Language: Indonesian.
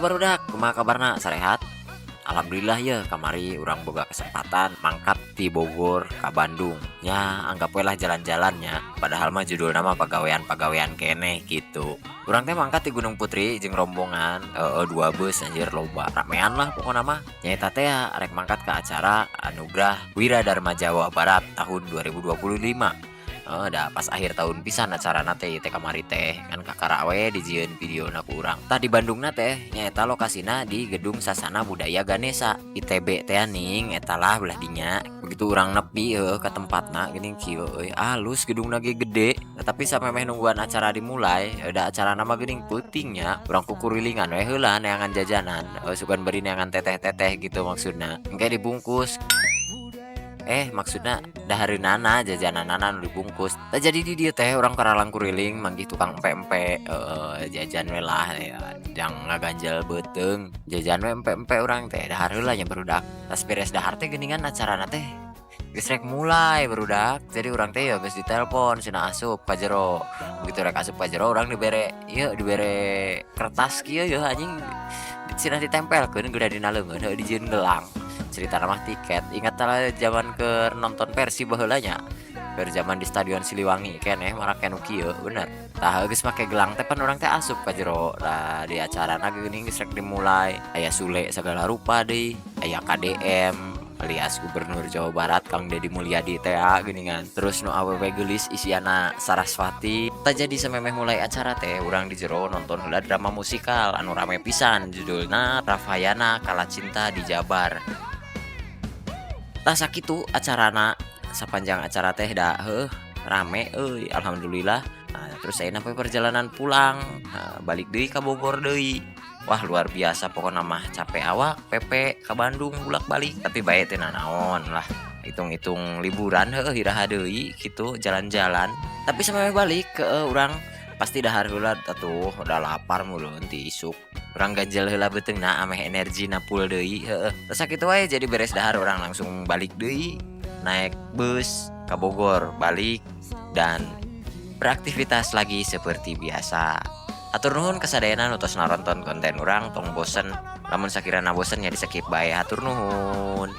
barudak, kumaha kabarna sarehat? Alhamdulillah ya kamari urang boga kesempatan mangkat di Bogor ke Bandung. Ya anggap we lah jalan-jalannya. Padahal mah judul nama pagawean-pagawean keneh gitu. Urang teh mangkat di Gunung Putri jeung rombongan dua bus anjir loba ramean lah pokoknya mah. Nyaeta teh ya arek mangkat ke acara Anugerah Wiradharma Jawa Barat tahun 2025. Dah pas akhir tahun pisan acarana teh teh kamari teh kan kakara we dijieun videona ku urang. Tah di Bandungna teh nyaeta lokasina di Gedung Sasana Budaya Ganesha ITB teh ning eta lah belah dinya. Begitu urang nepi ka tempatna geuning kieu euy alus gedungna ge gede. Tapi samemeh nungguan acara dimulai da acarana mah geuning peuting nya. Urang kukurilingan we heula neangan jajanan sugan bari neangan teteh-teteh gitu maksudna. Engke dibungkus maksudnya dahareunana jajananana nu dibungkus. Tah jadi di dieu teh urang karalang kuriling manggih tukang empe-empe jajan we lah ya. Jang ngaganjel beuteung. Jajan we empe-empe urang teh dahar heula nya barudak. Tas beres dahar teh geuningan acarana teh geus rek mulai barudak. Jadi urang teh ya geus ditelepon cenah asup ka jero. Begitu rek asup ka jero urang dibere kertas kieu yeuh anjing cenah ditempelkeun geura dina leungeun heuh dijieun gelang. Cerita ramah tiket ingat lah zaman ke nonton Persib baheula nya keur zaman di Stadion Siliwangi keneh marake nu kieu bener tah geus make gelang teh pan urang teh asup ka jero lah di acarana geuning geus rek dimulai aya Sule segala rupa deui aya KDM alias Gubernur Jawa Barat Kang Deddy Mulyadi teh geuningan terus nu awewe geulis isiana Saraswati tah jadi samemeh mulai acara teh urang di jero nonton heula drama musikal anu rame pisan judulna Rafayana Kala Cinta di Jabar. Tah sakitu acarana sapanjang acara teh da rame euy alhamdulillah. Terus ayeuna perjalanan pulang balik deui ka Bogor deui. Wah luar biasa pokokna mah capek awak pepe ka Bandung bulak-balik tapi bae teh nanaon lah. Hitung-hitung liburan iraha deui kitu jalan-jalan. Tapi sampai balik ke urang pasti dahar heula atuh udah lapar mulun ti isuk. Urang ganjel heula beuteungna ameh energina full deui Terus sakitu wae jadi beres dahar urang langsung balik deui naik bus ka Bogor balik dan beraktivitas lagi seperti biasa. Hatur nuhun kasadayana nu tos naronton konten urang tong bosen lamun sakirana bosen nya di skip bae hatur nuhun.